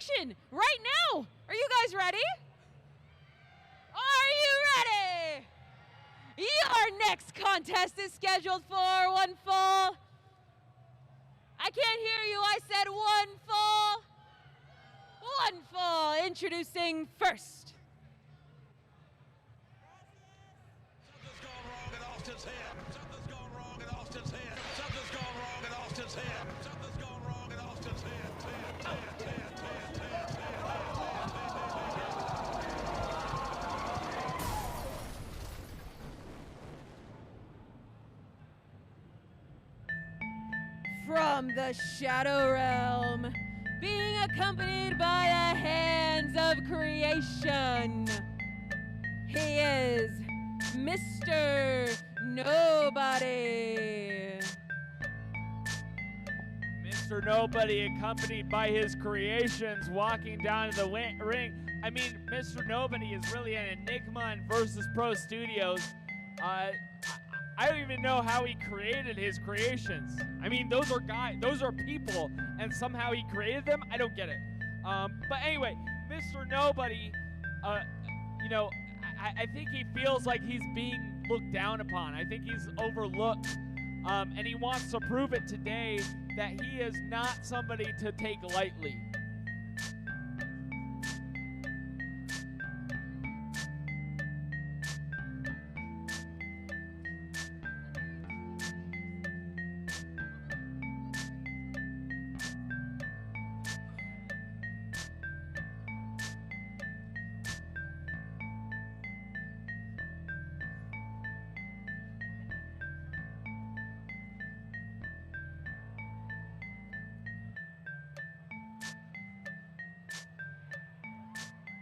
action right now. Are you guys ready? Are you ready? Your next contest is scheduled for one fall. I can't hear you. I said one fall. One fall. Introducing first. Something's gone wrong and Austin's here. Something's gone wrong and Austin's here. Something's gone wrong and Austin's here. Something's gone wrong and Austin's here. From the Shadow Realm, being accompanied by the hands of creation, he is Mr. Nobody. Mr. Nobody, accompanied by his creations, walking down to the ring. I mean, Mr. Nobody is really an enigma in Versus Pro Studios. I don't even know how he created his creations. I mean, those are people, and somehow he created them. I don't get it. But anyway, Mr. Nobody, I think he feels like he's being looked down upon. I think he's overlooked, and he wants to prove it today that he is not somebody to take lightly.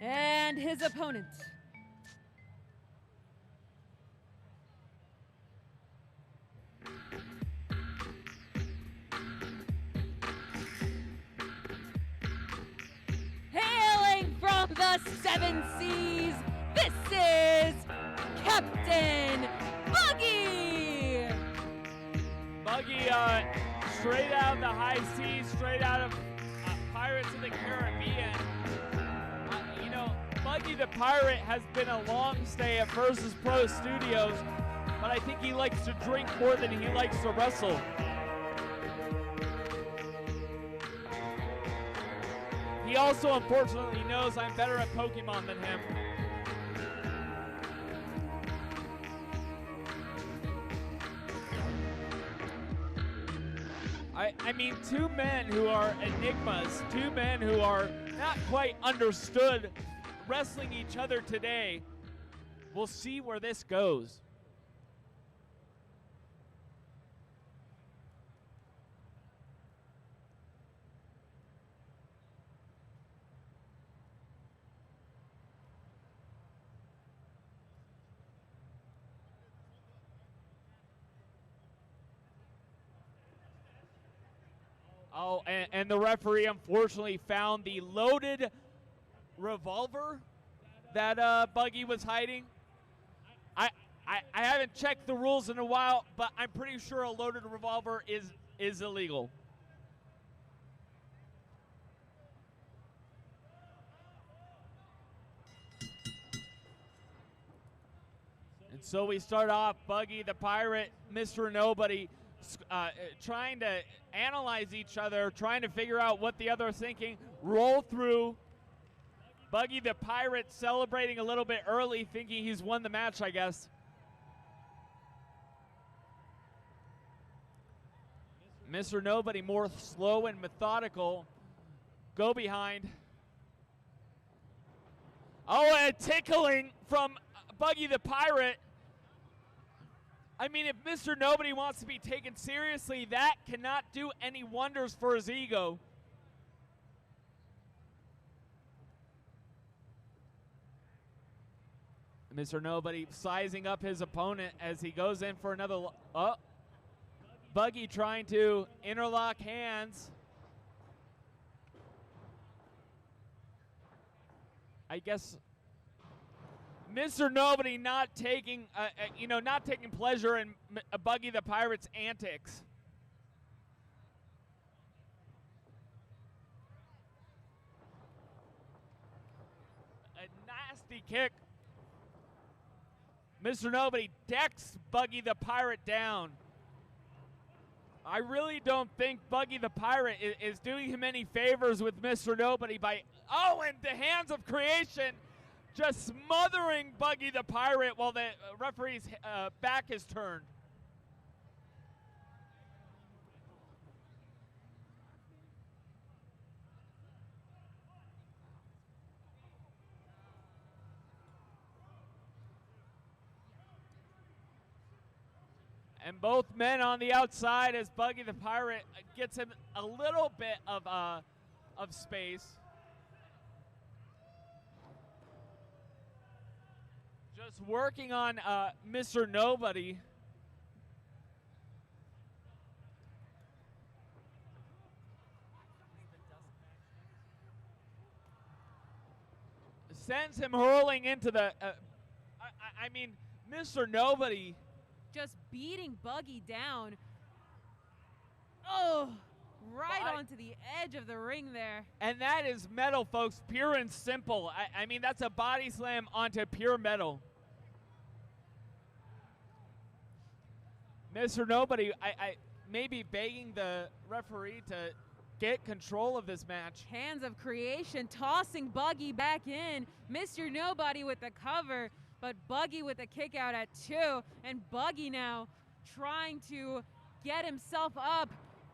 And his opponent. Hailing from the Seven Seas, this is Captain Buggy! Buggy, straight out of the high seas, straight out of Pirates of the Caribbean. Buggy the Pirate has been a long stay at Versus Pro Studios, but I think he likes to drink more than he likes to wrestle. He also, unfortunately, knows I'm better at Pokemon than him. I mean, two men who are enigmas, two men who are not quite understood wrestling each other today. We'll see where this goes. Oh, and the referee unfortunately found the loaded revolver that Buggy was hiding. I haven't checked the rules in a while, but I'm pretty sure a loaded revolver is illegal. And so we start off, Buggy the Pirate, Mr. Nobody, trying to analyze each other, trying to figure out what the other is thinking, roll through. Buggy the Pirate celebrating a little bit early, thinking he's won the match, I guess. Mr. Nobody more slow and methodical. Go behind. Oh, and tickling from Buggy the Pirate. I mean, if Mr. Nobody wants to be taken seriously, that cannot do any wonders for his ego. Mr. Nobody sizing up his opponent as he goes in for another. Oh, Buggy trying to interlock hands. I guess Mr. Nobody not taking, not taking pleasure in Buggy the Pirate's antics. nasty kick. Mr. Nobody decks Buggy the Pirate down. I really don't think Buggy the Pirate is doing him any favors with Mr. Nobody by, and the Hands of Creation just smothering Buggy the Pirate while the referee's back is turned. And both men on the outside as Buggy the Pirate gets him a little bit of space. Just working on Mr. Nobody. Sends him hurling into the... I mean, Mr. Nobody... just beating Buggy down. Oh, right onto the edge of the ring there. And that is metal, folks, pure and simple. I mean, that's a body slam onto pure metal. Mr. Nobody, I may be begging the referee to get control of this match. Hands of Creation tossing Buggy back in. Mr. Nobody with the cover, but Buggy with a kick out at 2. And Buggy now trying to get himself up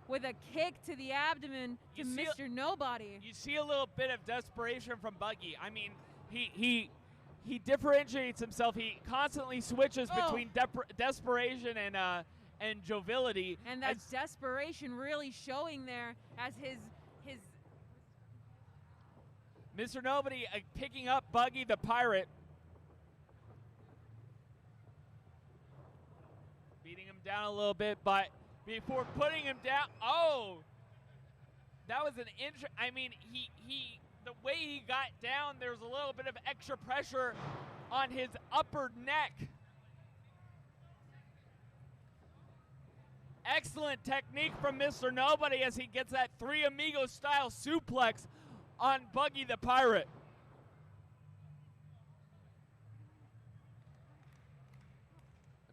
with a kick to the abdomen to Mr. Nobody. You see a little bit of desperation from Buggy. I mean, he differentiates himself. He constantly switches between desperation and joviality. And that desperation really showing there as his Mr. Nobody picking up Buggy the Pirate. Beating him down a little bit, but before putting him down, that was an I mean, the way he got down, there was a little bit of extra pressure on his upper neck. Excellent technique from Mr. Nobody as he gets that Three Amigos style suplex on Buggy the Pirate.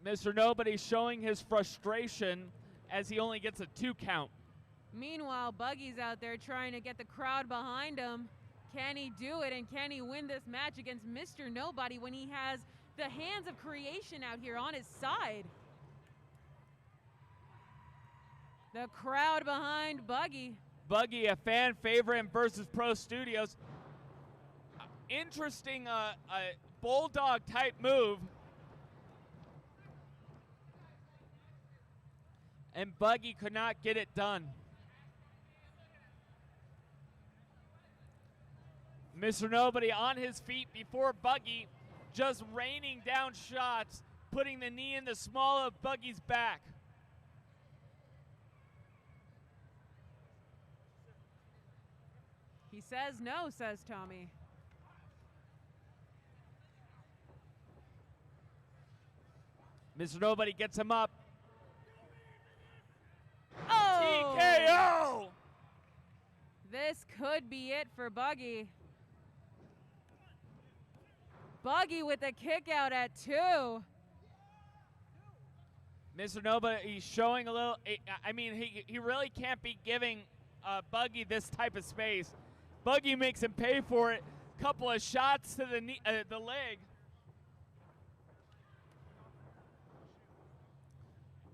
Mr. Nobody showing his frustration as he only gets a 2 count. Meanwhile, Buggy's out there trying to get the crowd behind him. Can he do it, and can he win this match against Mr. Nobody when he has the Hands of Creation out here on his side? The crowd behind Buggy. Buggy, a fan favorite in Versus Pro Studios. Interesting bulldog type move. And Buggy could not get it done. Mr. Nobody on his feet before Buggy, just raining down shots, putting the knee in the small of Buggy's back. He says no, says Tommy. Mr. Nobody gets him up. Oh! TKO! This could be it for Buggy. Buggy with a kick out at 2. Mr. Nobody, he's showing a little, I mean, he really can't be giving Buggy this type of space. Buggy makes him pay for it. Couple of shots to the knee, the leg.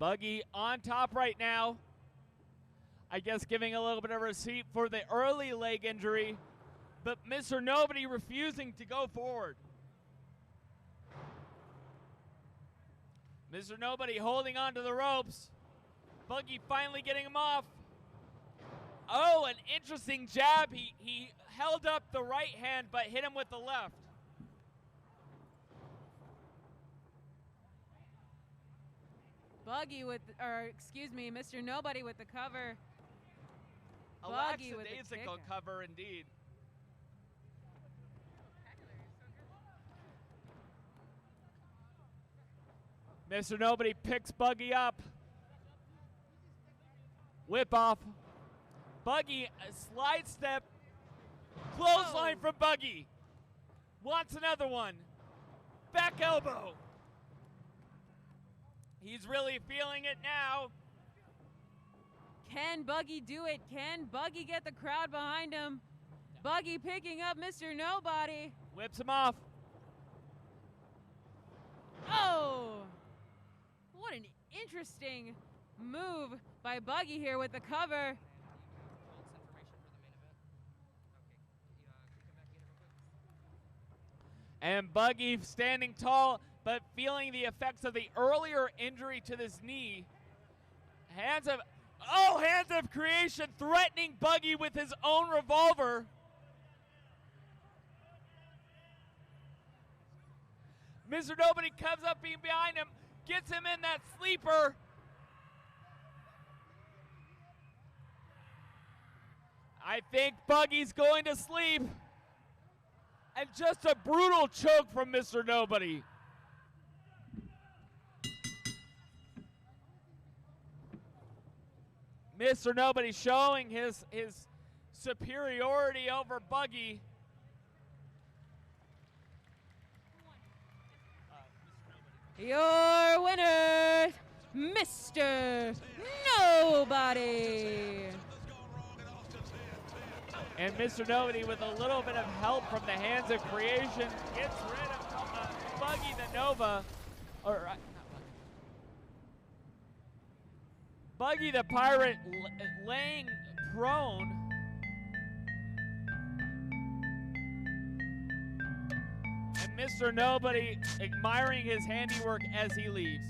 Buggy on top right now. I guess giving a little bit of receipt for the early leg injury, but Mr. Nobody refusing to go forward. Mr. Nobody holding on to the ropes. Buggy finally getting him off. Oh, an interesting jab. He held up the right hand but hit him with the left. Buggy with, Mr. Nobody with the cover. A Buggy with the lackadaisical kick. cover indeed. Mr. Nobody picks Buggy up. Whip off. Buggy, a slide step. Clothesline from Buggy. Wants another one. Back elbow. He's really feeling it now. Can Buggy do it? Can Buggy get the crowd behind him? Buggy picking up Mr. Nobody. Whips him off. Oh! What an interesting move by Buggy here with the cover. And Buggy standing tall, but feeling the effects of the earlier injury to this knee. Hands of creation threatening Buggy with his own revolver. Mr. Nobody comes up behind him, gets him in that sleeper. I think Buggy's going to sleep. And just a brutal choke from Mr. Nobody. Mr. Nobody showing his superiority over Buggy. Your winner, Mr. Nobody. And Mr. Nobody, with a little bit of help from the hands of creation, gets rid of Buggy the Nova. Or Buggy the Pirate laying prone. And Mr. Nobody admiring his handiwork as he leaves.